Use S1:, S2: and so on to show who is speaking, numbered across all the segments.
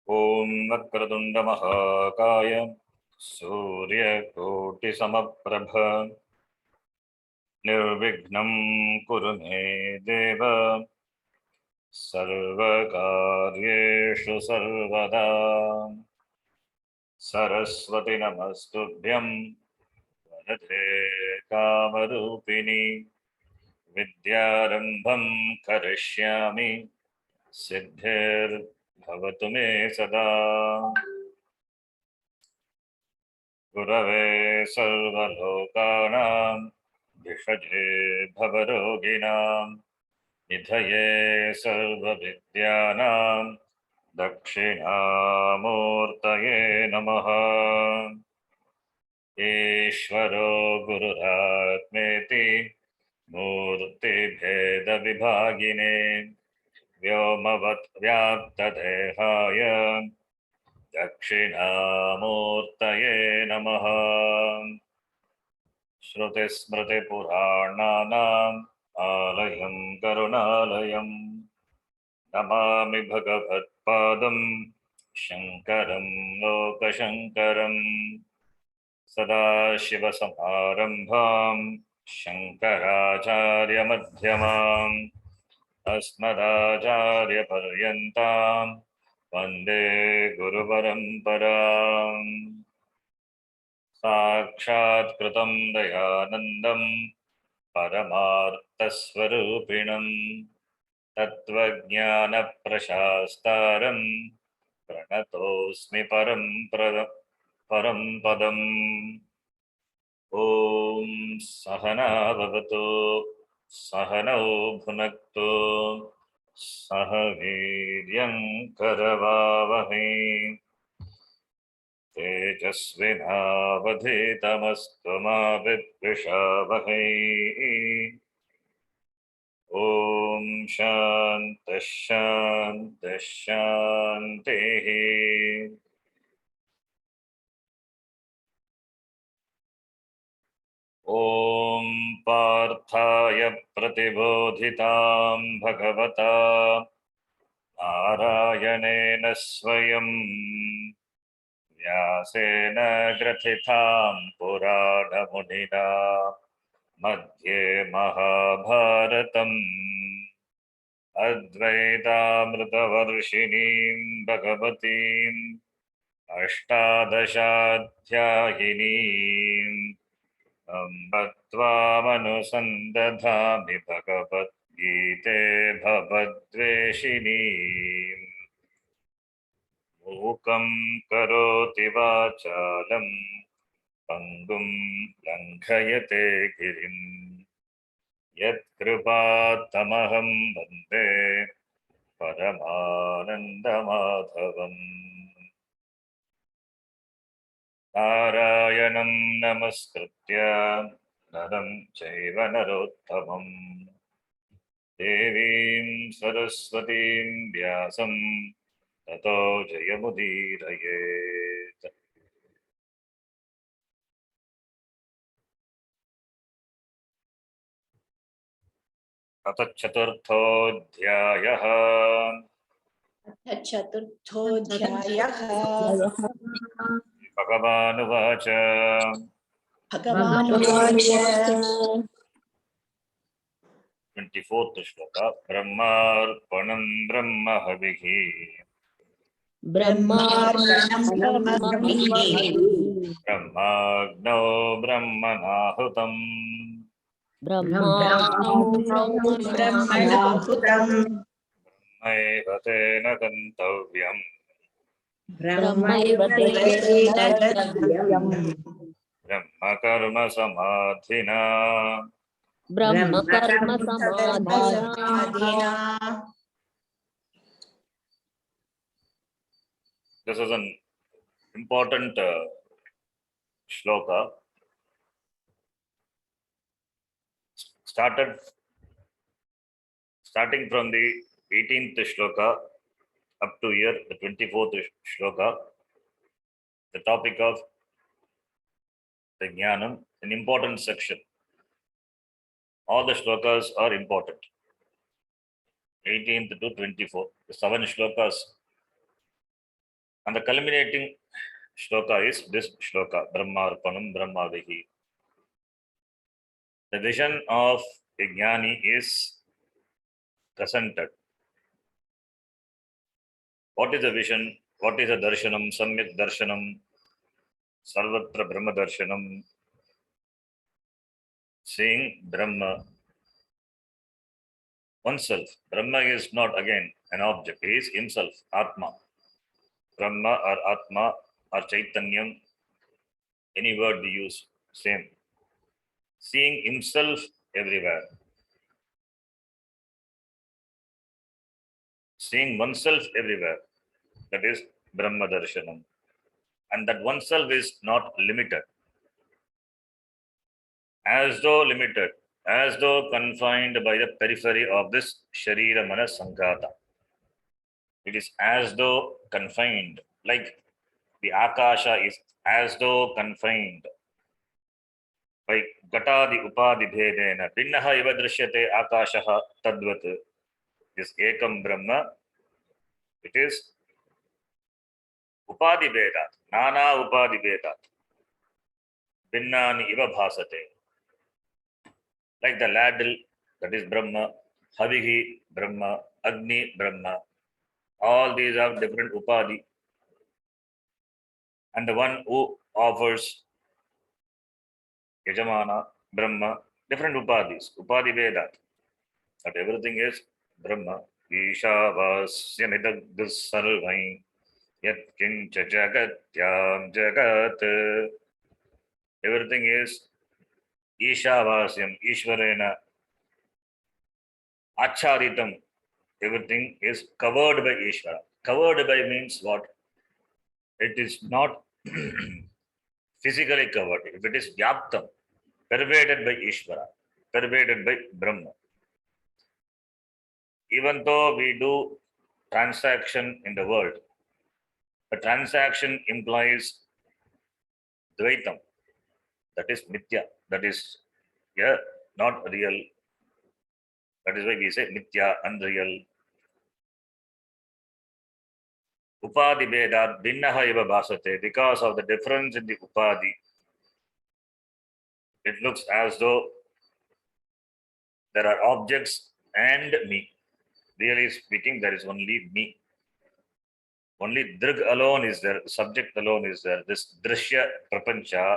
S1: Om Vakratunda Mahakaya Surya Koti Samaprabha Nirvignam Kurume Deva Sarvakaryeshu Sarvada Saraswati Namastubhyam Radhe Kamarupini Vidyarambham Karishyami Siddhir Bhavatu Me Sada Gurave Sarvalokanam Vishaje Bhavaroginam Nidhaye Sarvavidyanam Dakshinamurtaye Namaha Ishvaro Gururatmeti Murti Bheda Vibhagine Vyomavat Vyaptadehaya Dakshinamurtaye Namaha Shruti Purananam Alayam Karunalayam Namami Bhagavad Padam Shankaram Lokashankaram Sada Shiva Samarambham Shankaracharya Madhyamam Asmadacharya Paryantam Vande Guru Paramparam Sakshat Kritam Dayanandam Paramarthasvarupinam Tattvajnana Prashastaram Pranatosmi Param Padam Om Sahana Bhavatu Sahanau Bhunaktu Sahaviryam Karavavahi Tejasvinavadhitamastu ma vidvishavahi Om Shanta Shanta Shanti Om Parthaya Pratibodhitam Bhagavata Narayanena Swayam Vyasena Gratitam Purana Munina Madhye Mahabharatam Advaitamritavarshinim Bhagavatim Ashtadashaധ്യായിനീം Ambattvāmanusandadhāmi Bhagavad-gīte bhavadveshinīm Mūkam karoti vācālam Pangum langhayate girim Yat-kripātamaham vande Paramanandamadhavam Narayanam namaskritya naram chaiva narottamam Devim saraswatim vyasam tato jayamudirayet Atachaturthodhyayah
S2: चतुर्थोऽध्यायः
S1: Bhagavanuvacha
S2: भगवानुवाच
S1: 24th shloka Brahmarpanam Brahmahavihi
S2: ब्रह्मार्पणं ब्रह्मभिः
S1: Brahmagno Brahmanahutam
S2: ब्रह्माग्नौ ब्रह्मणाहुतम्
S1: Maiva tena gantavyam
S2: ब्रह्मैव तेन गन्तव्यम्
S1: Brahma karma samadhina
S2: ब्रह्मकर्मसमाधिना
S1: This is an important shloka starting from the 18th shloka up to here the 24th shloka. The topic of the Jnanam, an important section. All the shlokas are important. 18th to 24, the 7 shlokas And the culminating shloka is this shloka, Brahmarpanam Brahmavihi. The vision of a jnani is presented. What is the vision? What is the darshanam? Samyak darshanam, sarvatra Brahma darshanam, seeing Brahma oneself. Brahma is not again an object, he is himself, Atma. Brahma or Atma or Chaitanyam, any word we use, same. Seeing himself everywhere. Seeing oneself everywhere. That is Brahma Darshanam. And that oneself is not limited. As though limited, as though confined by the periphery of this Sharira Mana Sanghata. It is as though confined, like the Akasha is as though confined by Gatadi Upadi Bhedena. Binnaha iva drishyate Akashaha Tadvat. This Ekam Brahma, it is Upadi Vedat, Nana Upadi Vedat, Binnani Iva Bhasate. Like the ladle, that is Brahma, Havihi Brahma, Agni Brahma. All these have different Upadi. And the one who offers Yajamana, Brahma, different Upadis, Upadi Vedat. But everything is Brahma. Ishavasya Nidagdus Sarvai. Yat kincha jagatyam jagat. Everything is Ishavasyam, Ishvarena, Acharitam. Everything is covered by Ishvara. Covered by means what? It is not physically covered. If it is Vyaptam, pervaded by Ishvara, pervaded by Brahma. Even though we do transaction in the world, a transaction implies Dvaitam. That is Mithya. That is not real. That is why we say Mithya, unreal. Upadi Vedat Binnaha Iva Bhasate. Because of the difference in the Upadi, it looks as though there are objects and me. Really speaking, there is only me. Only Drug alone is there, subject alone is there. This Drishya Prapancha,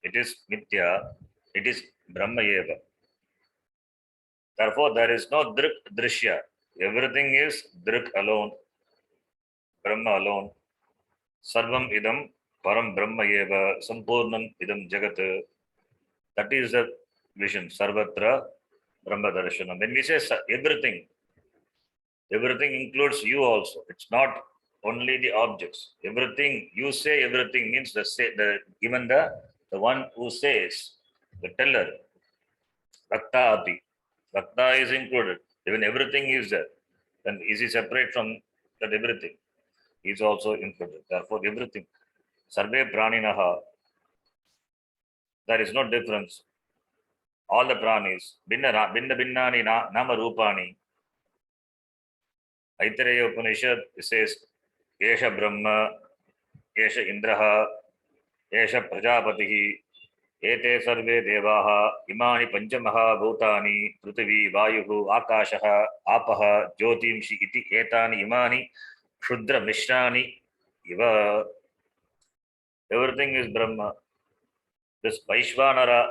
S1: it is Mithya, it is Brahma Eva. Therefore, there is no Drishya. Everything is Drug alone, Brahma alone. Sarvam idam param Brahma eva sampurnam idam jagat. That is the vision. Sarvatra Brahma darshanam. When we say everything, everything includes you also. It's not only the objects. Everything, you say everything means even the one who says, the teller, Rakta api. Rakta is included. Even everything is there. Then is he separate from that everything? He is also included. Therefore, everything. Sarve praninaha. There is no difference. All the pranis. Binna binnani nama rupani. Aitareya Upanishad says, Yesha Brahma, Yesha Indraha, Yesha Prajapatihi, Ete Sarve Devaha, Imani Panchamaha Bhutani, Prithvi, Vayuhu, Akashaha, Apaha, Jyotimshi iti Etani Imani, Shudra Mishrani, Iva. Everything is Brahma. This Vaishvanara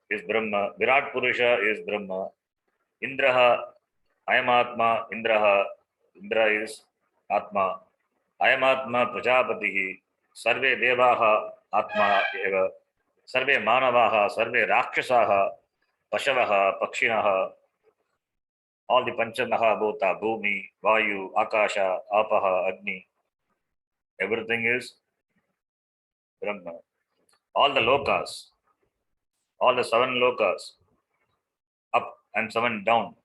S1: is Brahma. Virat Purusha is Brahma. Indraha, Ayamatma, Indraha. Indra is Atma. Ayamatma Prajapatihi. Sarve Devaha Atma Eva. Sarve Manavaha, Sarve Rakshasaha, Pashavaha, Pakshinaha. All the Panchamaha Bhuta, Bhumi, Vayu, Akasha, Apaha, Agni. Everything is Brahma. All the lokas, all the 7 lokas, up and 7 down.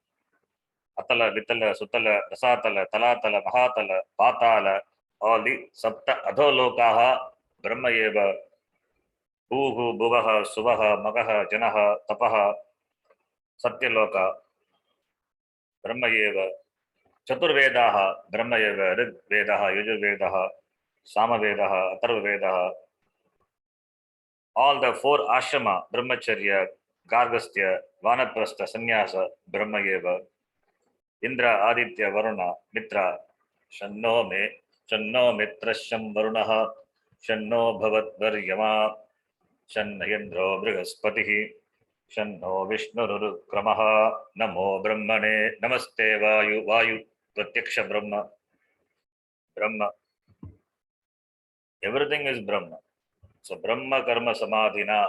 S1: Atala, Vitala, Sutala, Rasatala, Talatala, Mahatala, Patala, all the Sapta Adholokaha, Brahma Eva, Bhuhu, Bhuvaha, Suvaha, Magaha, Janaha, Tapaha, Satyaloka, Brahma Eva, Chaturvedaha, Brahma eva, Rig Vedaha, Yajurvedaha, Samavedaha, Atharvavedaha, all the four ashrama, Brahmacharya, Gargastya, Vanaprastha, Sannyasa, Brahma eva, Indra, Aditya, Varuna, Mitra, Shanno Mitrasham Varunaha, Shanno Bhavat Varyama, Shannayendro Brihaspatihi, Shanno Vishnurukramaha, Namo Brahmane, Namaste Vayu, Vayu, Pratyaksha Brahma, Brahma. Everything is Brahma. So Brahma Karma Samadhina,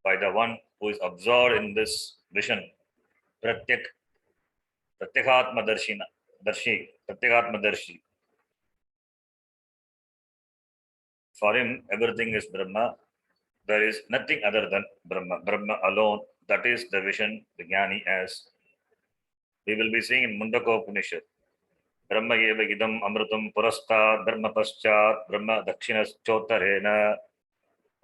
S1: by the one who is absorbed in this vision, Pratyekatma Darshina, Pratyekatma Darshi. For him, everything is Brahma. There is nothing other than Brahma. Brahma alone. That is the vision the Jnani has. We will be seeing in Mundaka Upanishad. Brahma eva idam amrutam purastad Brahma paschat Brahma dakshinas chotarena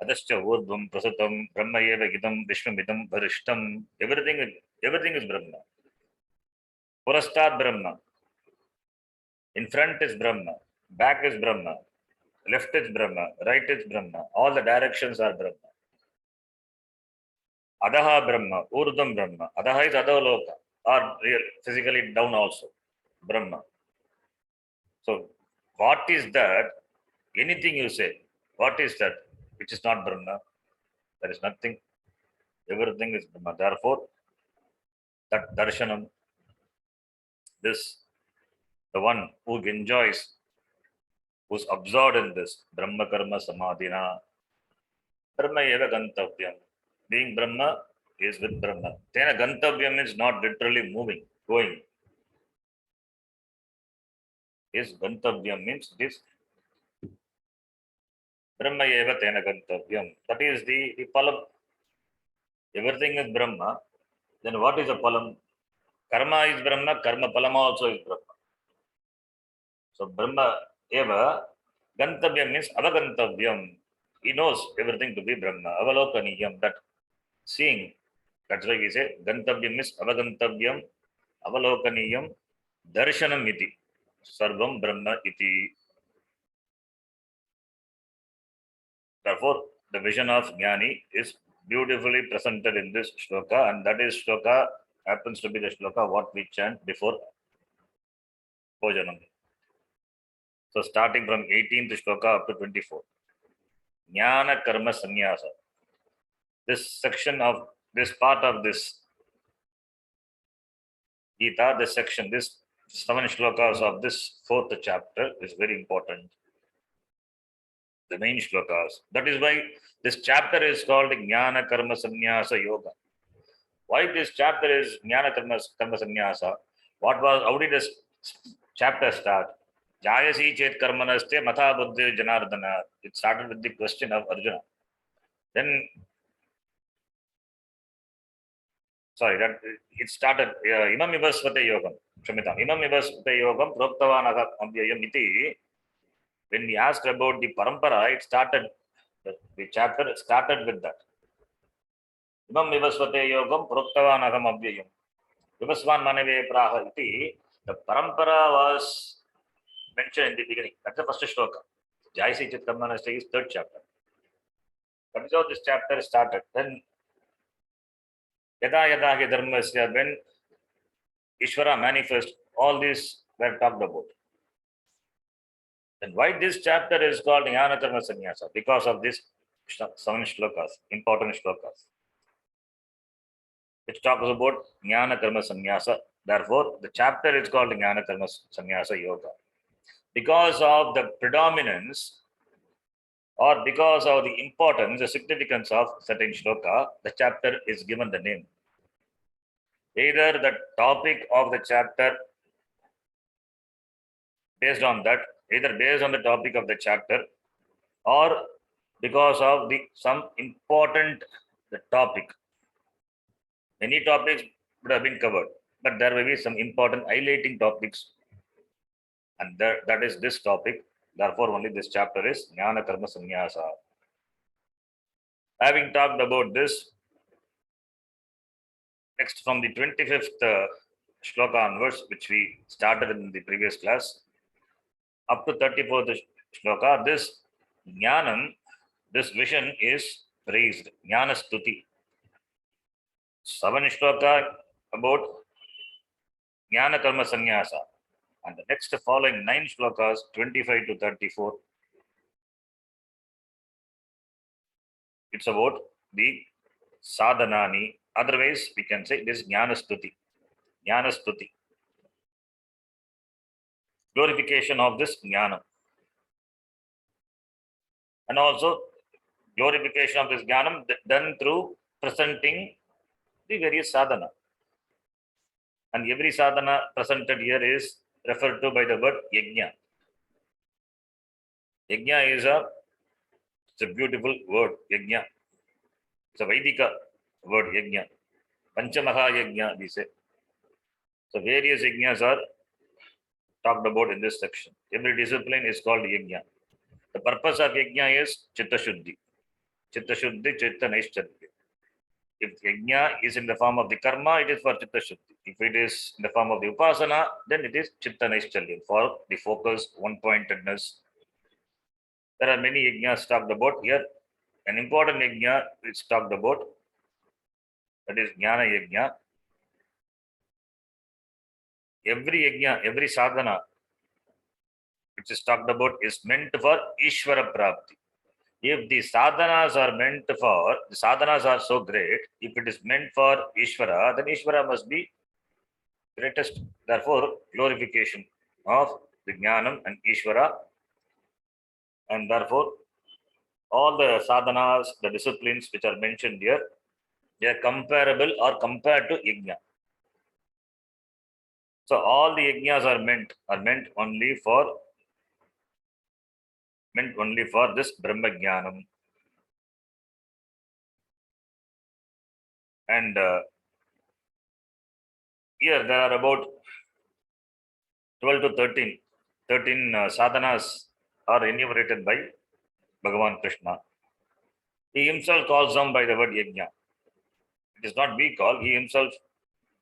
S1: adascha urdhvam prasatam Brahma eva idam vishwamidam varishtam. Everything is Brahma. Purastad Brahma. In front is Brahma. Back is Brahma. Left is Brahma. Right is Brahma. All the directions are Brahma. Adaha Brahma. Urdhvam Brahma. Adaha is Adaloka. Or real, physically down also. Brahma. So, what is that? Anything you say, what is that which is not Brahma? There is nothing. Everything is Brahma. Therefore, that darshanam, this, the one who enjoys, who's absorbed in this, Brahma Karma Samadhina, Brahma eva gantavyam. Being Brahma is with Brahma. Tena gantavyam is not literally moving, going. Is gantavyam means this Brahma eva tena gantavyam. That is the palam. Everything is Brahma. Then what is a palam? Karma is Brahma, karma palama also is Brahma. So Brahma eva gantavyam means avagantavyam. He knows everything to be Brahma. Avalokaniyam, that seeing. That's why we say gantavyam means avagantavyam, avalokaniyam, darshanam iti. Sarvam Brahma iti. Therefore, the vision of Jnani is beautifully presented in this shloka, and that is shloka happens to be the shloka what we chant before Bhojanam. So starting from 18th shloka up to 24. Jnana Karma Sannyasa. This section of this part of this Gita, this section, this 7 shlokas of this 4th chapter is very important. The main shlokas. That is why this chapter is called Jnana Karma Sannyasa Yoga. Why this chapter is Jnana Karma Sannyasa? How did this chapter start? Jayasi Chet Karmanaste Matha Buddhi Janardana. It started with the question of Arjuna. Then, that it started Imam Ivasvate Yogam. Shamitam. Imam Ivasvate Yogam Proktavanaka Ambyayam iti. When we asked about the parampara, it started, the chapter started with that. Imam Vivasvate Yogam Proktavanagam Abhyayam. Vivasvan Manave Praha iti. The parampara was mentioned in the beginning. That's the first shloka. Jayasi Chit Karmanastha is 3rd chapter. That is how this chapter started. Then Yada Yada Hi Dharmasya, when Ishvara manifest, all these were talked about. Then why this chapter is called Jnana Karma Sannyasa? Because of this 7 shlokas, important shlokas, which talks about Jnana Karma Sannyasa. Therefore, the chapter is called Jnana Karma Sannyasa Yoga. Because of the predominance or because of the importance, the significance of certain shloka, the chapter is given the name. Either the topic of the chapter based on that, either based on the topic of the chapter, or because of some important topic. Many topics would have been covered, but there will be some important highlighting topics, and that is this topic. Therefore, only this chapter is Jnana Karma Sannyasa. Having talked about this, next from the 25th shloka onwards, which we started in the previous class, up to 34th shloka, this jnanam, this vision is praised. Jnana stuti. 7 shloka about jnana karma sannyasa. And the next following 9 shlokas, 25 to 34, it's about the sadhanani. Otherwise, we can say this jnana stuti. Jnana stuti. Glorification of this jnana. And also glorification of this jnanam done through presenting the various sadhana. And every sadhana presented here is referred to by the word yajna. Yajna is it's a beautiful word, yajna. It's a Vaidika word, yajna. Panchamaha yajna, we say. So various yajnas are talked about in this section. Every discipline is called yajna. The purpose of yajna is chitta shuddhi. Chitta shuddhi, chitta naishchalya. If yajna is in the form of the karma, it is for chitta shuddhi. If it is in the form of the upasana, then it is chitta naishchalya, for the focus, one-pointedness. There are many yajnas talked about here. An important yajna is talked about, that is jnana yajna. Every yajna, every sadhana which is talked about is meant for Ishvara Prapti. If the sadhanas are meant for, the sadhanas are so great, if it is meant for Ishvara, then Ishvara must be greatest. Therefore, glorification of the Jnanam and Ishvara, and therefore, all the sadhanas, the disciplines which are mentioned here, they are comparable or compared to Yajna. So all the Yajnas are meant only for this Brahma Jnanam. And here there are about 12 to 13 sadhanas are enumerated by Bhagavan Krishna. He himself calls them by the word yajna. It is not we call, he himself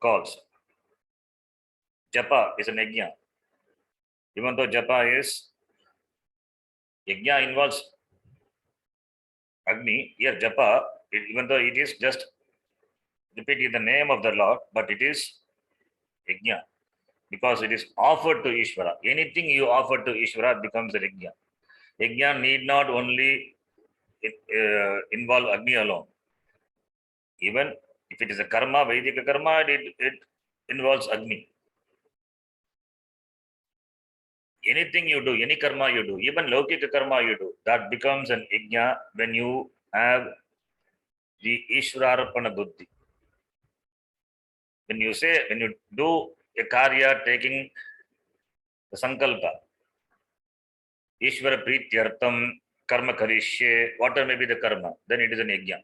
S1: calls. Japa is an yajna. Even though japa is, yajna involves Agni, here japa, even though it is just repeating the name of the Lord, but it is yajna, because it is offered to Ishvara. Anything you offer to Ishvara becomes a yajna. Yajna need not only involve Agni alone. Even if it is a karma, Vedic karma, it involves Agni. Anything you do, any karma you do, even Laukika karma you do, that becomes an yajna when you have the Ishvararpana buddhi. When you do a karya taking the sankalpa, Ishvara Prityartham, karma karishye, whatever may be the karma, then it is an yajna.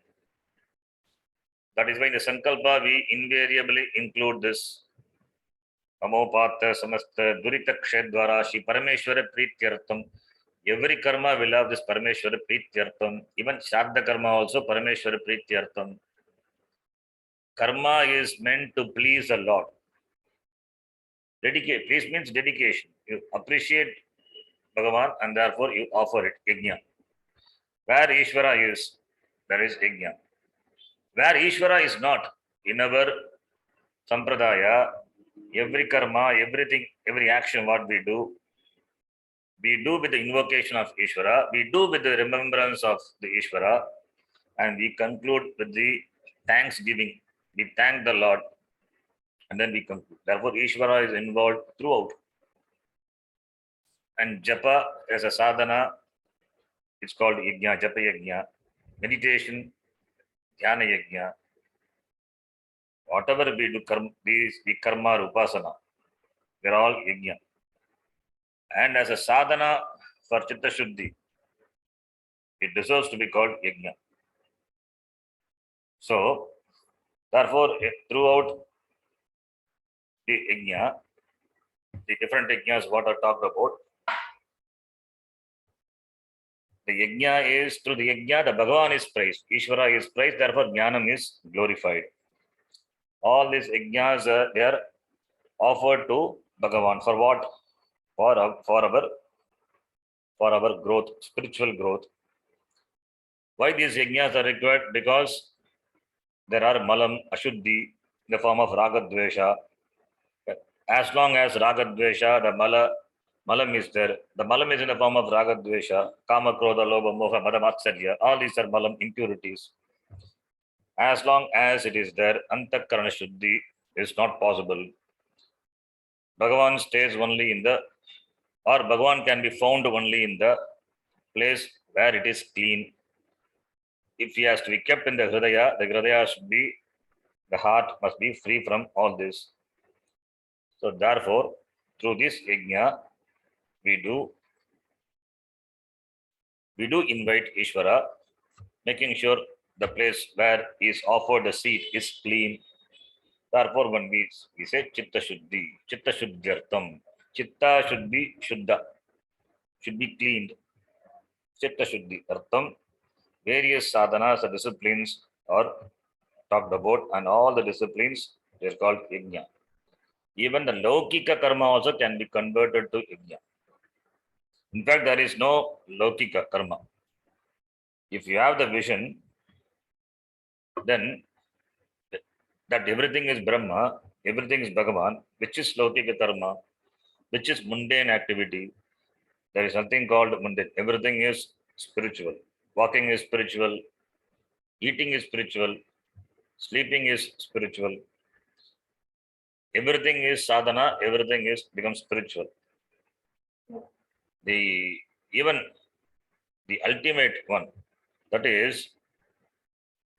S1: That is why in the sankalpa we invariably include this Amopata Samasta Durita Kshedvara Shi Parameshwara Prityartham. Every karma will have this Parameshwara Prityartham. Even Shraddha karma also Parameshwara Prityartham. Karma is meant to please the Lord. Please means dedication. You appreciate Bhagavan and therefore you offer it, yajna. Where Ishvara is, there is yajna. Where Ishvara is not, in our sampradaya, every karma, everything, every action what we do with the invocation of Ishvara, we do with the remembrance of the Ishvara, and we conclude with the thanksgiving. We thank the Lord, and then we conclude. Therefore, Ishvara is involved throughout. And japa as a sadhana, it's called yajna, japa yajna. Meditation, dhyana yajna. Whatever we do, the karma or upasana, they're all yajna. And as a sadhana for chitta shuddhi, it deserves to be called yajna. So, therefore, throughout the yajna, the different yajnas what are talked about, the yajna is, through the yajna, the Bhagavan is praised, Ishvara is praised, therefore Jnanam is glorified. All these yajnas, they are offered to Bhagavan. For what? For our growth, spiritual growth. Why these yajnas are required? Because there are malam, ashuddhi, in the form of ragadvesha. As long as ragadvesha, the malam is there. The malam is in the form of ragadvesha, kama, krodha, lobha, moha, mada, matsarya. All these are malam, impurities. As long as it is there, antakarana shuddhi is not possible. Bhagavan stays only in the, or Bhagavan can be found only in the place where it is clean. If he has to be kept in the Hridaya should be, the heart must be free from all this. So therefore, through this yajna, we do invite Ishvara, making sure the place where he is offered the seat is clean. Therefore, when we say Chitta Shuddhi, Chitta Shuddhyartam, Chitta should be Shuddha, should be cleaned. Chitta Shuddhi Artham, various sadhanas or disciplines are talked about, and all the disciplines are called yajna. Even the Laukika karma also can be converted to yajna. In fact, there is no Laukika karma. If you have the vision, then that everything is Brahma, everything is Bhagavan, which is Laukika karma, which is mundane activity. There is nothing called mundane. Everything is spiritual. Walking is spiritual, eating is spiritual, sleeping is spiritual. Everything is sadhana, everything is becomes spiritual. The even the ultimate one, that is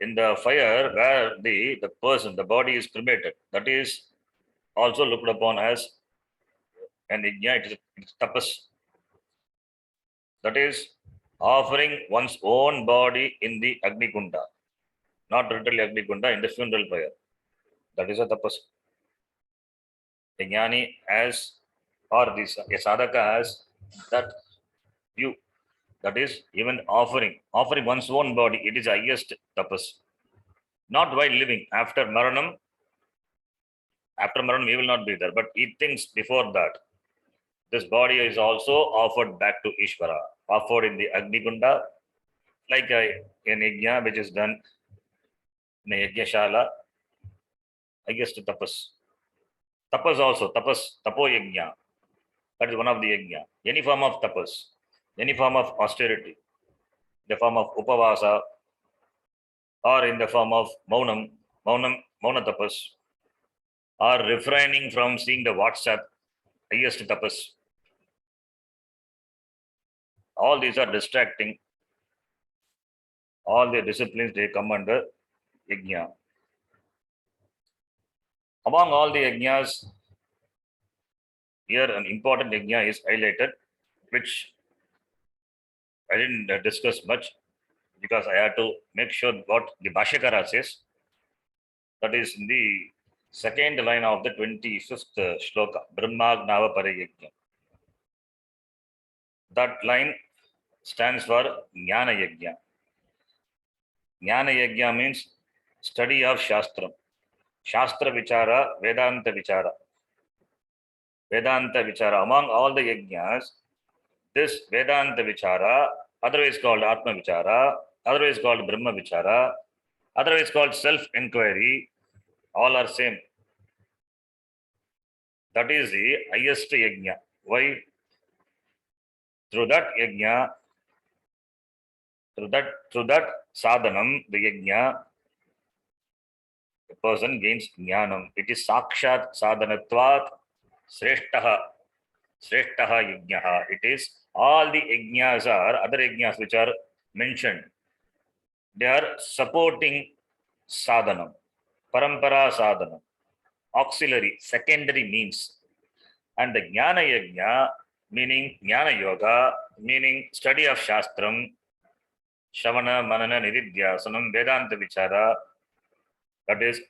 S1: in the fire where the person, the body is cremated, that is also looked upon as an yajna, it is tapas. That is offering one's own body in the Agni Kunda, not literally Agni Kunda, in the funeral fire. That is a tapas. The jnani as, or this a sadhaka has that view. That is even offering one's own body. It is highest tapas. Not while living. After maranam, he will not be there. But he thinks before that, this body is also offered back to Ishvara, offered in the Agni Kunda, like an yajna which is done in a yajna highest tapas. Tapas also, tapo yajna. That is one of the yajna. Any form of tapas, any form of austerity, the form of upavasa, or in the form of mauna tapas, or refraining from seeing the WhatsApp, highest tapas. All these are distracting. All the disciplines, they come under yajna. Among all the yajnas, here an important yajna is highlighted, which I didn't discuss much because I had to make sure what the Bhashyakara says. That is in the second line of the 25th shloka, Brahmagnava Parayajna. That line stands for Jnana Yajna. Jnana Yajna means study of Shastra. Shastra Vichara, Vedanta Vichara. Vedanta Vichara. Among all the yajnas, this Vedanta Vichara, otherwise called Atma Vichara, otherwise called Brahma Vichara, otherwise called self-inquiry, all are same. That is the highest yajna. Why? Through that yajna, through that sadhanam, the yajna, the person gains jnanam. It is sakshat sadhanatvat sreshtaha yajnaha. It is all the yajnas are other yajnas which are mentioned. They are supporting sadhanam, parampara sadhanam, auxiliary, secondary means. And the jnana yajna, meaning jnana yoga, meaning study of shastram, Shavana, Manana, Nididhyasanam, Vedanta Vichara, that is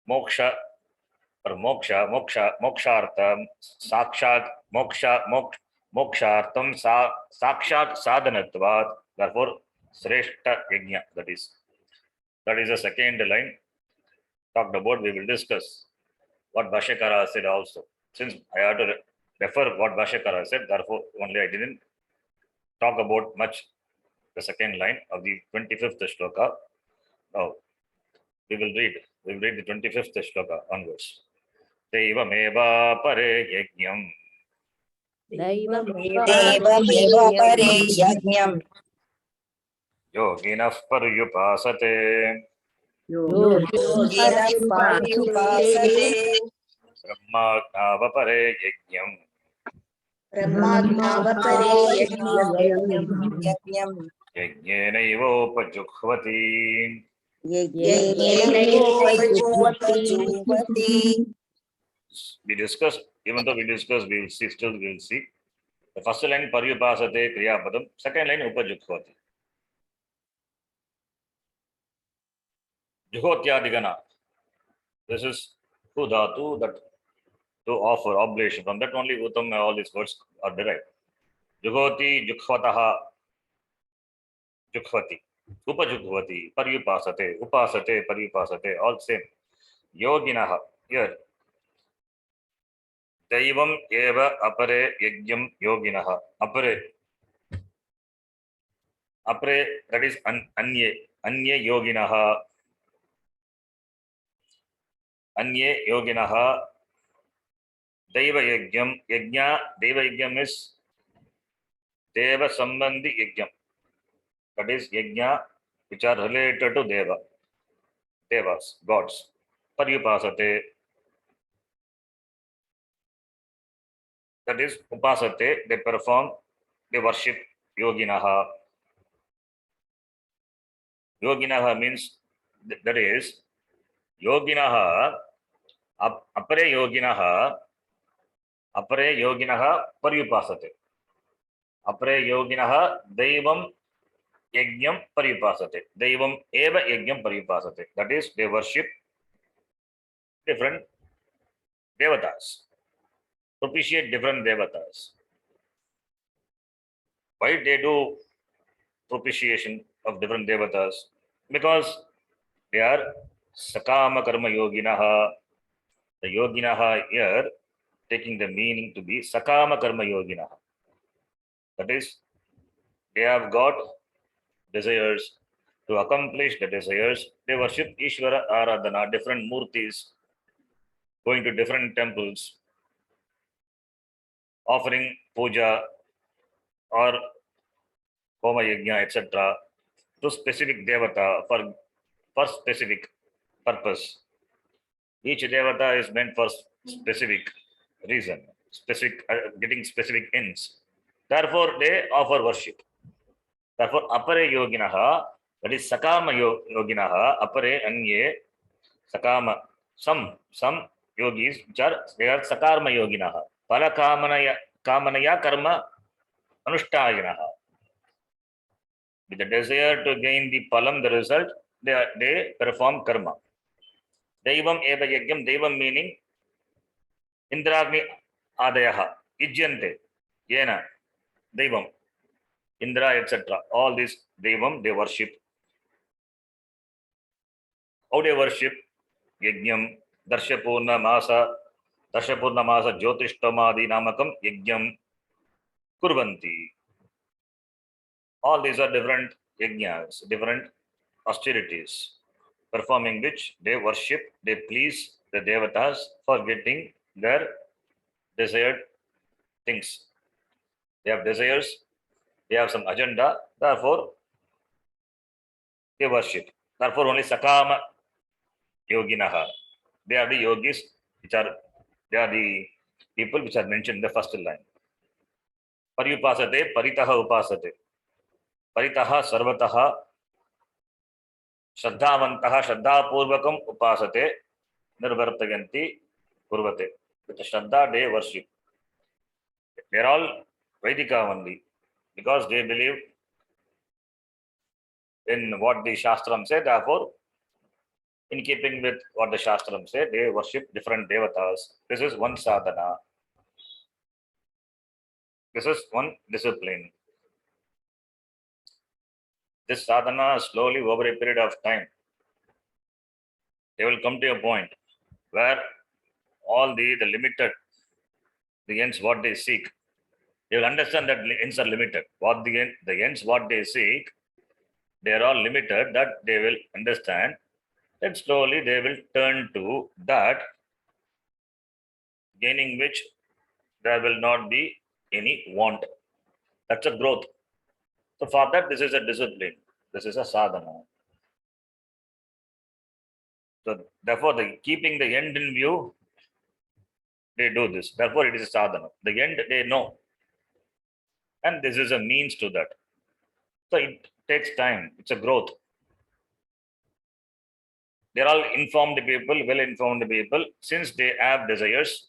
S1: moksha or mokshartam, sakshat, mokshartam, sakshat sadhanatvat, therefore, sreshta yajna, that is the second line talked about, we will discuss. what Bhashyakara said also. Since I have to refer what Bhashyakara said, therefore only I didn't talk about much the second line of the 25th shloka. Now we will read. We will read the 25th shloka onwards. Devameva pare yajnam
S3: देवमेव परे यज्ञम्
S1: yoginah paryupasate
S3: योगिनः पर्युपासते
S1: brahmagnava pare yajnam
S3: ब्रह्माज्ञावपरे यज्ञम्
S1: yajnenaivopajuhvati.
S3: यज्ञेनैवोपजुह्वति
S1: We discussed, even though we discussed, we will see, still we will see. The first line paryupasate kriyapadam, second line upajuhvati. Juhotyadhigana. This is who dhatu that to offer oblation. From that only Uttam all these words are derived. Juhoti, Jukhvataha, Jukhvati, Upajukhvati, Paryupasate, Upasate, Paryupasate, all same. Yoginaha, here. Daivam eva apare yajnam yoginaha. Apare, that is anye yoginaha. Anye yoginaha. Daiva yajna, Deva yajnam is Deva Sambandhi yajnam. That is yajna which are related to Devas, gods. Paryupasate, that is upasate, they perform, they worship yoginaha. Yoginaha means, that is, yoginaha, apare yoginaha paryupasate. Apare yoginaha daivam yajnam paryupasate. Daivam eva yajnam paryupasate. That is, they worship different devatas, propitiate different devatas. Why they do propitiation of different devatas? Because they are sakama karma yoginaha. The yoginaha here taking the meaning to be sakama karma yoginaha. That is, they have got desires. To accomplish the desires, they worship Ishvara Aradhana, different murtis, going to different temples, offering puja or homa yajna, etc. to specific devata for specific purpose. Each devata is meant for specific reason, specific getting specific ends. Therefore, they offer worship. Therefore, apare yoginaha, that is sakama yoginaha, apare anye sakama, some yogis which are, they are sakarma yoginaha. Pala kamanaya karma anushthayanaha. With the desire to gain the palam, the result, they perform karma. Daivam eva yajnam, Daivam meaning Indragni adayaha, Ijyante, Yena, Daivam, Indra, etc. All these Daivam, they worship. How they worship? Yajnam, Darshapurna Masa Jyotishtamadi Namakam Yajnam Kurvanti. All these are different yajnas, different austerities, performing which they worship, they please the devatas for getting their desired things. They have desires, they have some agenda, therefore they worship. Therefore only Sakama Yoginaha. They are the yogis which are, they are the people which are mentioned in the first line. Paryupasate, Paritaha Upasate. Paritaha Sarvataha Shraddhavantaha Shraddhapurvakam Upasate Nirvartayanti Kurvate. With the Shraddha they worship. They are all Vedika only because they believe in what the Shastram say. Therefore, in keeping with what the Shastram say, they worship different devatas. This is one sadhana. This is one discipline. This sadhana slowly over a period of time, they will come to a point where all the limited, the ends what they seek. They will understand that ends are limited. What the ends what they seek, they are all limited, that they will understand. Then slowly they will turn to that, gaining which there will not be any want. That's a growth. So for that, this is a discipline. This is a sadhana. So therefore, the keeping the end in view, they do this. Therefore, it is a sadhana. The end they know, and this is a means to that. So it takes time. It's a growth. They're all informed people, well-informed people. Since they have desires,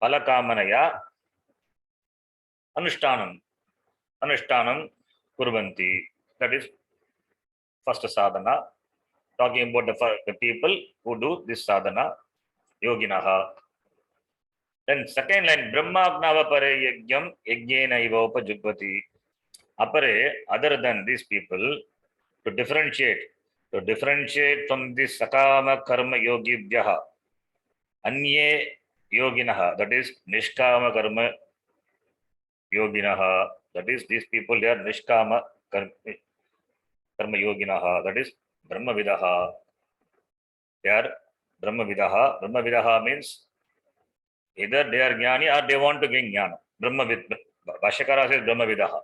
S1: palakamanaya, anushtanam kurvanti. That is first sadhana. Talking about the people who do this sadhana, yoginaha. Then second line, Brahmagnava pare yagyam yajnena iva upajugvati. Apare, other than these people, to differentiate from the sakama karma yogibhyaha, anye yoginaha, that is nishkama karma yoginaha, that is these people, they are nishkama karma yoginaha, that is brahmavidaha. They are brahmavidaha. Brahmavidaha means either they are jnani or they want to gain jnana. Brahmavid, Bhashyakara says brahmavidaha.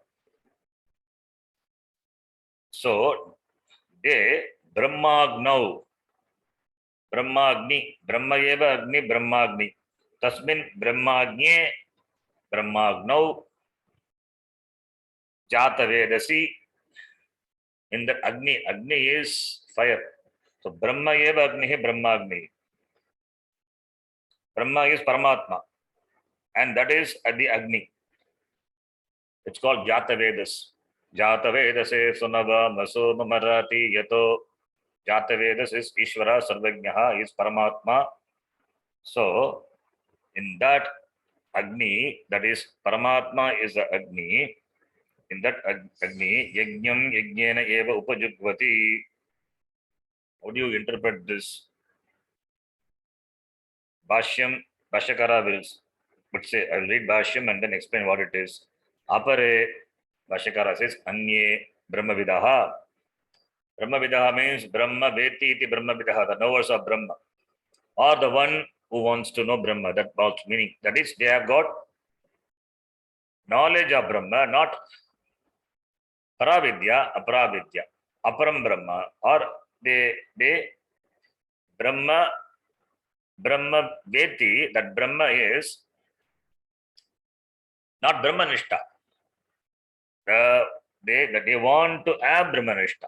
S1: So they Brahmagni, Brahma eva Agni, Brahmagni. Tasmin Brahmagne, Brahmagnau, Jata Vedasi. In that Agni is fire. So Brahma eva Agni, Brahmagni. Brahma is Paramatma, and that is at the Agni. It's called Jata Vedas. Jata Vedase Sunava Maso Marati Yato. Jata Vedas is Ishvara Sarvajnaha, is Paramatma. So in that Agni, that is Paramatma is the Agni. In that Agni, Yajnam Yajnena Eva Upajugvati. How do you interpret this? Bhashyam, Bhashyakara would say, I will read Bhashyam and then explain what it is. Apare, Bhashyakara says, Anye Brahmavidaha. Brahmavidaha means Brahma Veti iti Brahmavidaha, the knowers of Brahma, or the one who wants to know Brahma. That meaning, that is, they have got knowledge of Brahma, not Paravidya, Aparavidya, Aparam Brahma, or they Brahma Veti, that Brahma is not Brahmanishta. They want to have Brahmanishta.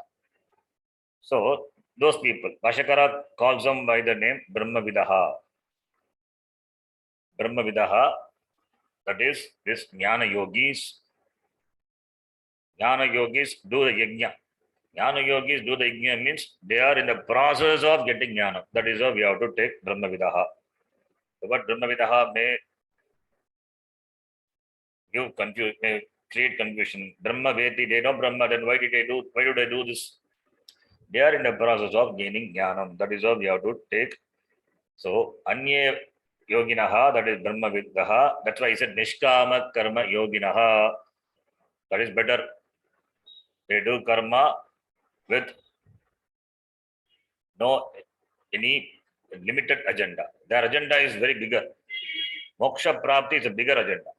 S1: So those people, Bhashyakara calls them by the name Brahmavidaha. Brahmavidaha, that is this Jnana Yogis. Jnana Yogis do the Yajna. Jnana Yogis do the Yajna means they are in the process of getting Jnana. That is how we have to take Brahmavidaha. But Brahmavidaha may create confusion. Brahma Veti, they know Brahma, then why do they do this? They are in the process of gaining Jnanam. That is how we have to take. So Anye Yoginaha, that is Brahmavidaha. That's why he said Nishkama Karma Yoginaha. That is better. They do karma with no any limited agenda. Their agenda is very bigger. Moksha Prapti is a bigger agenda.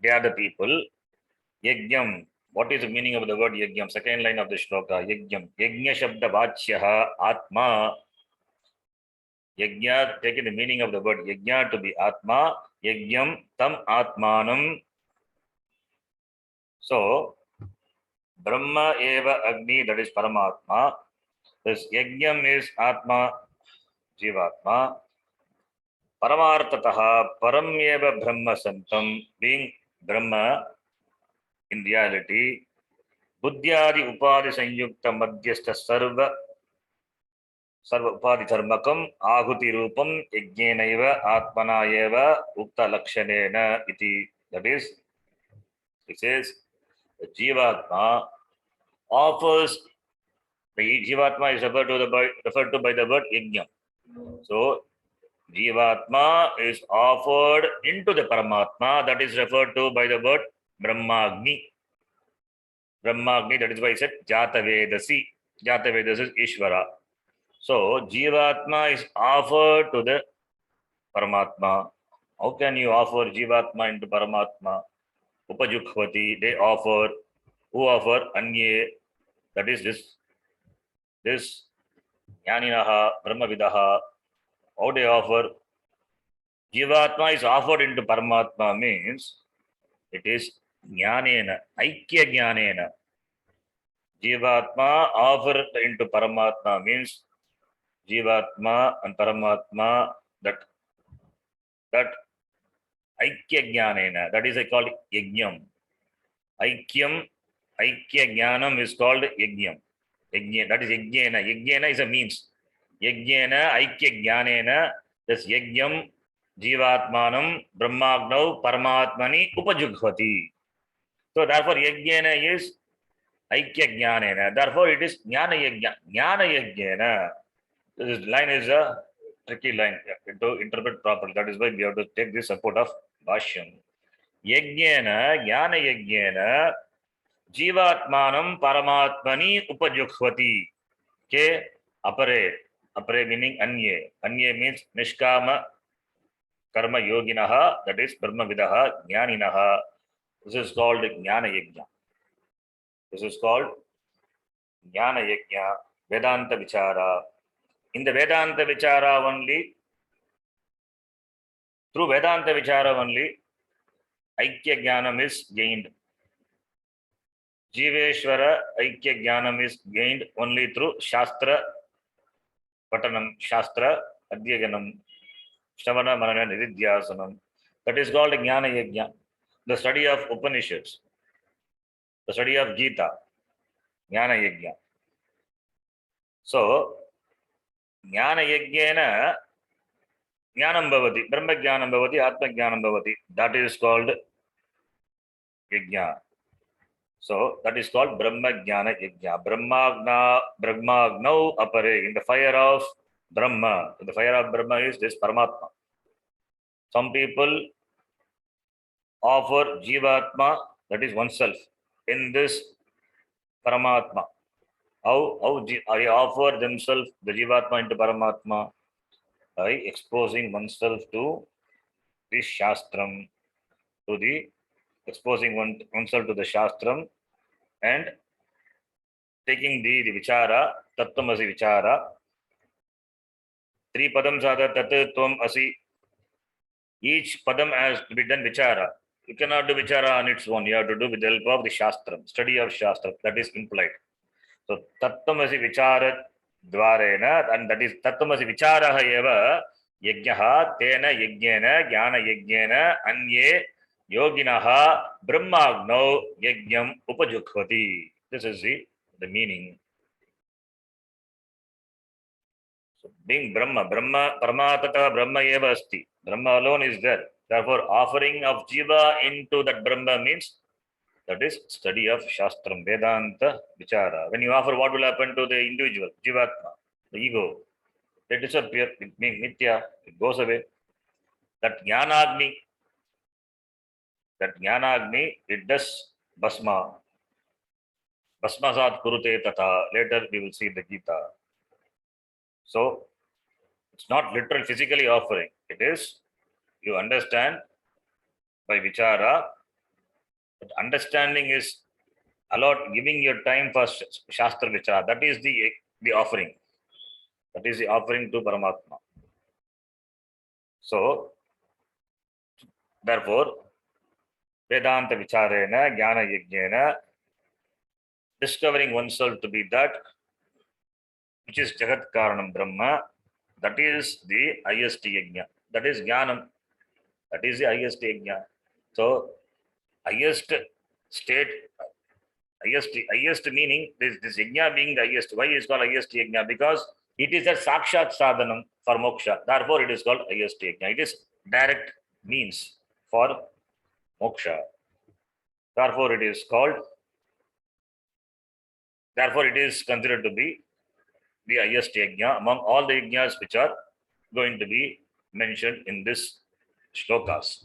S1: They are the people. Yajnam. What is the meaning of the word Yajnam? Second line of the shloka. Yajnam. Yajna Shabda Vachyaha Atma. Yajna, taking the meaning of the word Yajna to be Atma. Yajnam Tam Atmanam. So, Brahma Eva Agni, that is Paramatma. This Yajnam is Atma, Jivatma. Paramartataha, Paramyeva Brahma Santam, being Brahma in reality, Buddhyadi Upadi Sanyukta Madhyastha Sarva Upadi Dharmakam, Ahuti Rupam, Yajnenaiva, Atmanayeva, Ukta Lakshanena iti. That is, it says, the Jivatma offers, the Jivatma is referred to by the word Yajna. So, Jivatma is offered into the Paramatma. That is referred to by the word Brahmagni. Brahmagni, that is why I said Jata Vedasi. Jata Vedasi is Ishvara. So, Jivatma is offered to the Paramatma. How can you offer Jivatma into Paramatma? Upajukhvati, they offer. Who offer? Anye. That is this Jnaninaha, Brahmavidaha. How they offer? Jivatma is offered into Paramatma means it is Jnanena, Aikya Jnanena. Jivatma offered into Paramatma means Jivatma and Paramatma, that Aikya Jnanena, that is called Yajnam. Aikyam, Aikya Jnanam is called Yajnam. Yajna, that is Yajnena. Yajnena is a means. Yajnena, Aikya Jnanena, this Yajnam, Jivatmanam, Brahmagnau, Paramatmani, Upajughvati. So therefore, Yajnena is Aikya Jnanena. Therefore, it is Jnana Yajna. Jnana Yajnena. This line is a tricky line to interpret properly. That is why we have to take the support of Bhashyam. Yajnena, Jnana Yajnena, Jivatmanam Paramatmani Upajughvati. Ke apare. Apare meaning Anye. Anye means Nishkama Karma Yoginaha, that is Brahma Vidaha, Jnaninaha. This is called Jnana Yajna. This is called Jnana Yajna, Vedanta Vichara. In the Vedanta Vichara only, through Vedanta Vichara only, Aikya Jnanam is gained. Jiveshwara Aikya Jnanam is gained only through Shastra, Patanam, Shastra, Adhyaganam, Shravana, Manana, Nididhyasanam. That is called Jnana Yajna. The study of Upanishads, the study of Gita, Jnana Yajna. So, Jnana Yajnena, Jnanam Bhavati, Brahma Jnanam Bhavati, Atma Jnanam Bhavati. That is called Yajna. So, that is called Brahma Jnana Yajna. Brahmagnau apare, in the fire of Brahma. The fire of Brahma is this Paramatma. Some people offer Jivatma, that is oneself, in this Paramatma. How they offer themselves, the Jivatma into Paramatma? By exposing oneself to the Shastram, exposing oneself to the Shastram and taking the Vichara, Tattvamasi Vichara. Three Padams are the Tat, Tvam, Asi. Each Padam has to be done Vichara. You cannot do Vichara on its own. You have to do with the help of the Shastram, study of Shastram. That is implied. So, Tattvamasi Vichara Dvarena, and that is Tattvamasi Vicharaha eva Yajnaha, Tena Yajnena, Jnana Yajnena, Anye Yoginaha, Brahmagnau Yajnam Upajukhvati. This is the meaning. So, being Brahma, Paramatata Brahma eva asti. Brahma alone is there. Therefore, offering of Jiva into that Brahma means that is study of Shastram, Vedanta, Vichara. When you offer, what will happen to the individual, Jivatma, the ego? They disappear, it means Nitya, it goes away. That Jnanagni, it does Basma. Basmasat Kurute Tata. Later we will see the Gita. So, it's not literal physically offering. It is, you understand by Vichara, but understanding is giving your time for Shastra Vichara. That is the offering. That is the offering to Paramatma. So, therefore, Vedanta Vicharena, Jnana Yajnena, discovering oneself to be that which is Jagat Karanam Brahma, that is the highest yajna. That is Jnanam. That is the highest yajna. So, highest state, highest meaning, this yajna being the highest. Why is called highest yajna? Because it is a sakshat sadhanam for moksha. Therefore, it is called highest yajna. It is direct means for moksha. Therefore, it is considered to be the highest yajna among all the yajnas which are going to be mentioned in this shlokas.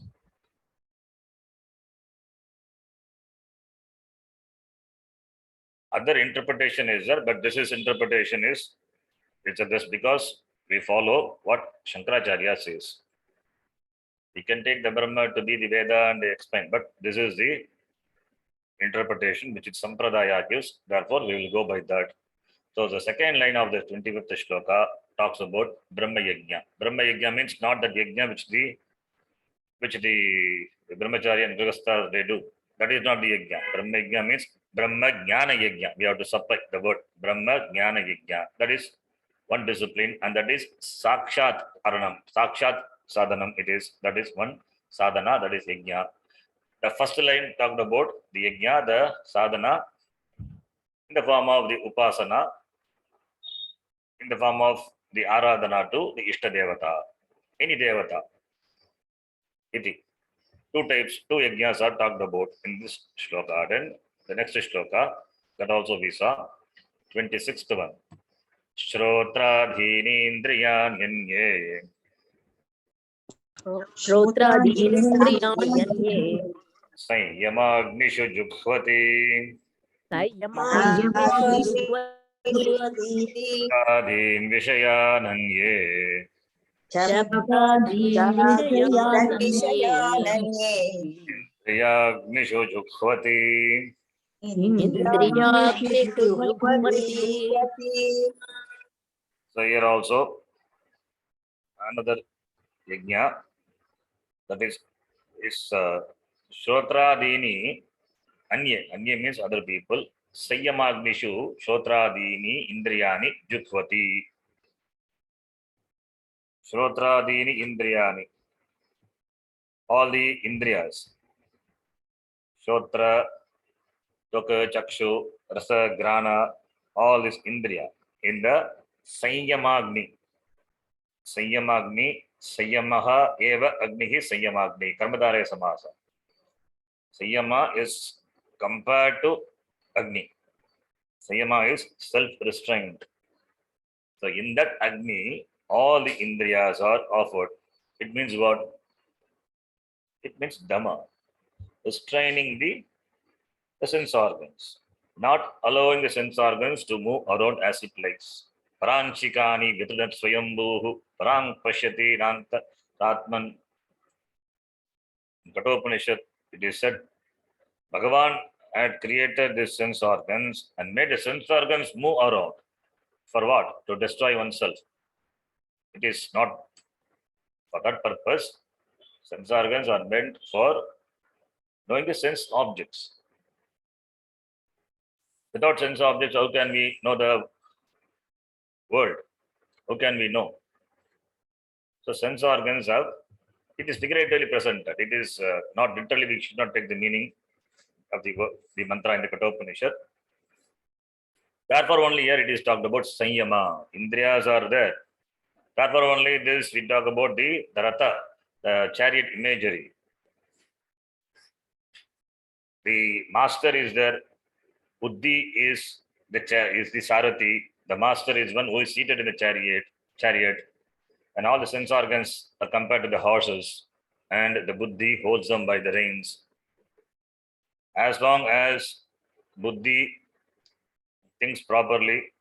S1: Other interpretation is there, but this is interpretation is it's just because we follow what Shankaracharya says. We can take the Brahma to be the Veda and explain, but this is the interpretation which is Sampradaya gives. Therefore, we will go by that. So the second line of the 25th shloka talks about Brahma Yajna. Brahma Yajna means not that Yajna which the Brahmacharya and Grihastha they do. That is not the Yajna. Brahma Yajna means Brahma Jnana Yajna. We have to separate the word Brahma Jnana Yajna. That is one discipline, and that is Sakshat Aranam. Sakshat Sadhanam it is. That is one sadhana, that is Yajna. The first line talked about the Yajna, the sadhana, in the form of the Upasana, in the form of the Aradhana to the Ishta Devata, any Devata. Iti. Two types, two yajnas are talked about in this shloka. Then the next shloka, that also we saw, 26th one. Shrotraadhinindriyanyanye
S4: श्रोत्रादीनिन्द्रियाण्यन्ये
S1: संयमाग्निषु जुह्वति
S4: संयमाग्निषु
S1: आदीन् विषयानन्ये
S4: शब्दादीन् विषयानन्ये
S1: इंद्रियाग्निषु जुह्वति.
S4: इन्द्रियाग्निषु जुह्वति.
S1: So here also another yajna, that is Shotradini Anye means other people. Sayyamagnishu Shotradini Indriyani Jutvati. Shotradini Indriyani. All the Indriyas. Shotra, Toka, Chakshu, Rasa, Grana, all this Indriya. In the Sayyamagni. Sayyamagni, Sayyamaha eva Agnihi Sayyamagni. Karmadare Samasa. Sayyama is compared to Agni. Sayyama is self-restraint. So in that Agni, all the Indriyas are offered. It means what? It means Dhamma. Restraining the sense organs. Not allowing the sense organs to move around as it likes. Paranchikani Vitrudat Swayambhuhu Parang Pashyati Nanta Atman. In Kathopanishad, it is said, Bhagavan had created these sense organs and made the sense organs move around. For what? To destroy oneself. It is not for that purpose. Sense organs are meant for knowing the sense objects. Without sense objects, how can we know the world? How can we know? So sense organs have, it is figuratively presented. It is not literally, we should not take the meaning of the mantra in the Kathopanishad. Therefore only here it is talked about Sanyama. Indriyas are there. Therefore only this we talk about the Ratha, the chariot imagery. The master is there. Buddhi is the Sarathi. The master is one who is seated in the chariot, and all the sense organs are compared to the horses, and the Buddhi holds them by the reins. As long as Buddhi thinks properly,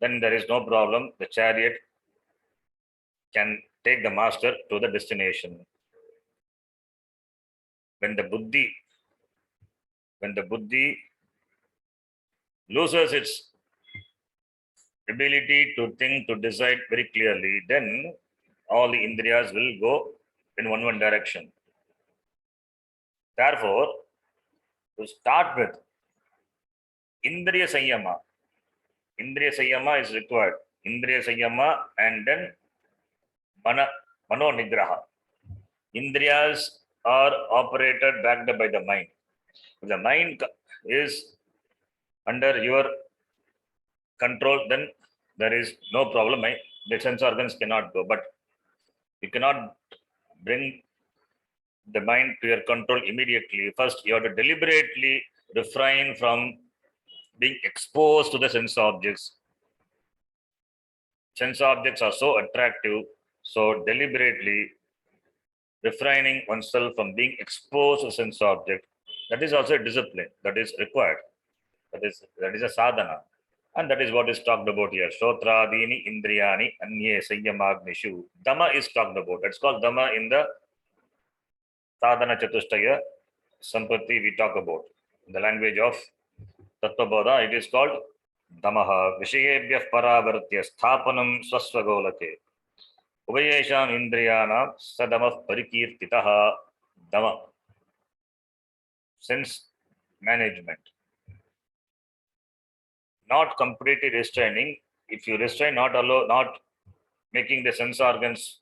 S1: then there is no problem. The chariot can take the master to the destination. When the Buddhi loses its ability to think, to decide very clearly, then all the Indriyas will go in one direction. Therefore, to start with, Indriya Sanyama is required. Indriya Sanyama and then Mano Nigraha. Indriyas are operated, backed up by the mind. If the mind is under your control, then there is no problem. The sense organs cannot go, but you cannot bring the mind to your control immediately. First, you have to deliberately refrain from being exposed to the sense objects. Sense objects are so attractive. So deliberately refraining oneself from being exposed to sense object, that is also a discipline that is required. That is a sadhana. And that is what is talked about here. Shotradini indriyani anye sayyamagnishu. Dhamma is talked about. That's called Dhamma in the sadhana chatushtaya sampatti we talk about. In the language of Tattvabodha, it is called Dhammaha. Vishayebhyah paravartya sthapanam swasvagolake. Ubhayesham indriyanam sadamah parikirtitaha. Dhamma. Sense management. Not completely restraining. If you restrain, not making the sense organs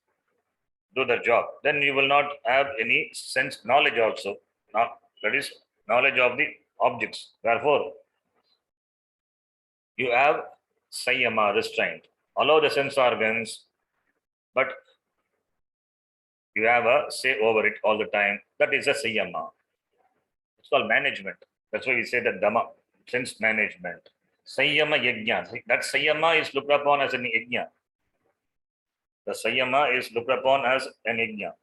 S1: do their job, then you will not have any sense knowledge also. That is knowledge of the objects. Therefore, you have sayama, restraint. Allow the sense organs, but you have a say over it all the time. That is a sayama. It's called management. That's why we say that Dhamma, sense management. Sayama yajna. That sayama is looked upon as an yajna. The sayama is looked upon as an yajna.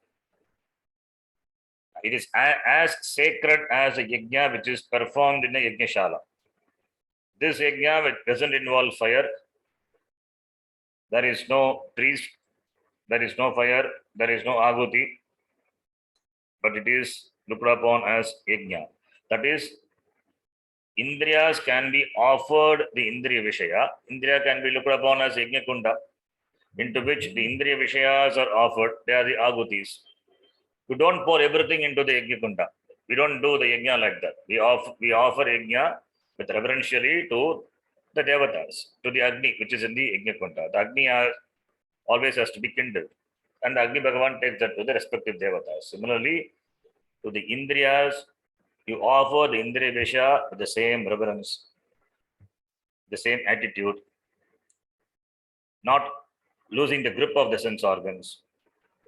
S1: It is as sacred as a yajna which is performed in a yajna-shala. This yajna which doesn't involve fire, there is no priest, there is no fire, there is no aguti, but it is looked upon as yajna. That is, Indriyas can be offered the Indriya Vishaya. Indriya can be looked upon as Yajna Kunda, into which the Indriya Vishayas are offered. They are the Agutis. We don't pour everything into the Yajna Kunda. We don't do the Yajna like that. We offer Yajna with reverentially to the Devatas, to the Agni, which is in the Yajna Kunda. The Agni always has to be kindled. And the Agni Bhagavan takes that to the respective Devatas. Similarly, to the Indriyas, you offer the Indriya Visha with the same reverence, the same attitude, not losing the grip of the sense organs.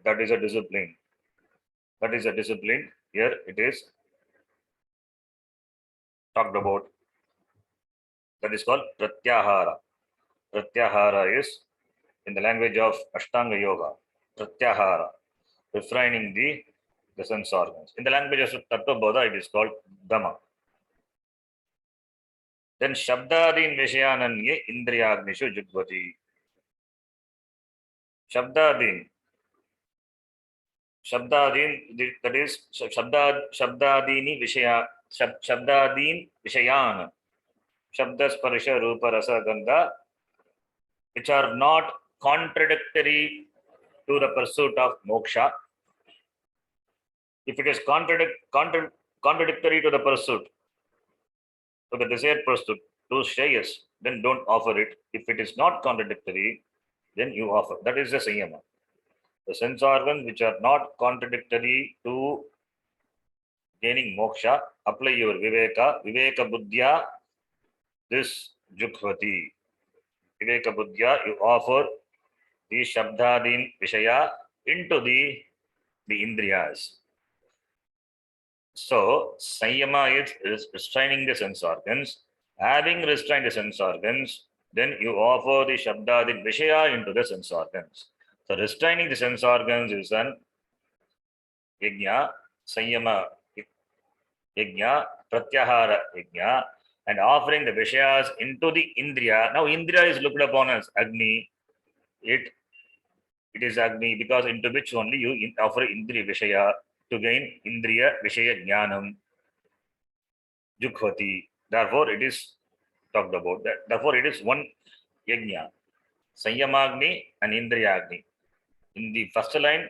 S1: That is a discipline. That is a discipline. Here it is talked about. That is called Pratyahara. Pratyahara is in the language of Ashtanga Yoga. Pratyahara, refraining the sense organs. In the language of Tattvabodha, it is called Dhamma. Then Shabdadin Vishayananye Indriyagnishu Jugvati. Shabdadin, that is Shabdadini Vishaya, Shabdadin Vishayan, Shabda Sparsha Rupa Rasa Gandha, which are not contradictory to the pursuit of moksha. If it is contradictory to the pursuit, to the desired pursuit, to shreyas, then don't offer it. If it is not contradictory, then you offer. That is the sayama. The sense organs which are not contradictory to gaining moksha, apply your viveka buddhya, this jukhvati. Viveka buddhya, you offer the shabdadin vishaya into the indriyas. So, Sanyama is restraining the sense organs. Having restrained the sense organs, then you offer the Shabdadin Vishaya into the sense organs. So, restraining the sense organs is an Yajna, Sanyama Yajna, Pratyahara Yajna, and offering the Vishayas into the Indriya. Now, Indriya is looked upon as Agni. It is Agni because into which only you offer Indriya Vishaya to gain Indriya Vishaya Jnanam Jukhvati. Therefore, it is talked about that. Therefore, it is one Yajna, Sanyamagni and Indriyagni. In the first line,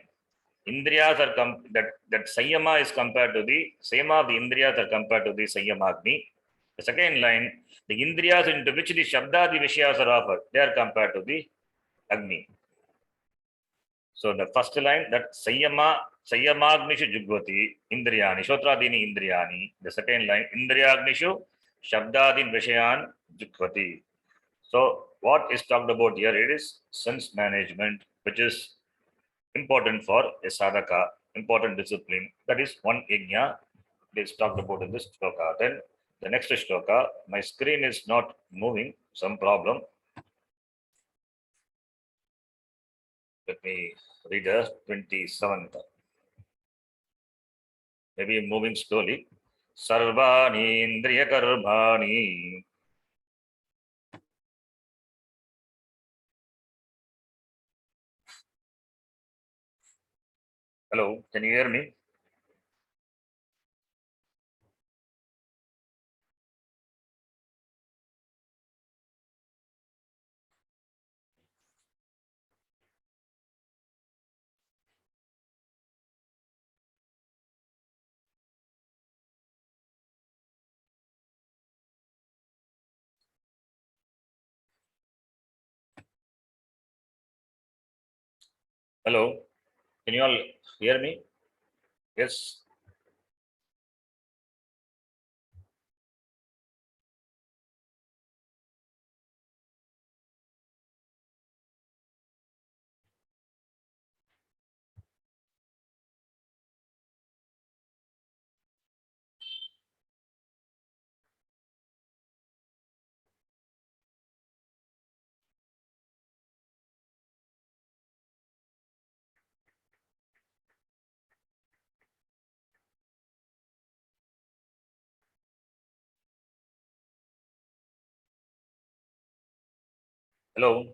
S1: Indriyas are that Sanyama is compared to the Sema of the Indriyas are compared to the Sanyamagni. The second line, the Indriyas into which the Shabda, the Vishayas are offered, they are compared to the Agni. So the first line that Sayamagnishu Jugvati Indriyani, Shotradini Indriyani. The second line, Indriyagnishu Shabdadin Vishayan Jugvati. So what is talked about here, it is sense management, which is important for a sadhaka, important discipline. That is one yajna. It is talked about in this shloka. Then the next shloka, my screen is not moving, some problem. Let me read the 27th. Maybe moving slowly. Sarvani indriya karmani. Hello, can you hear me? Hello, can you all hear me? Yes. Hello.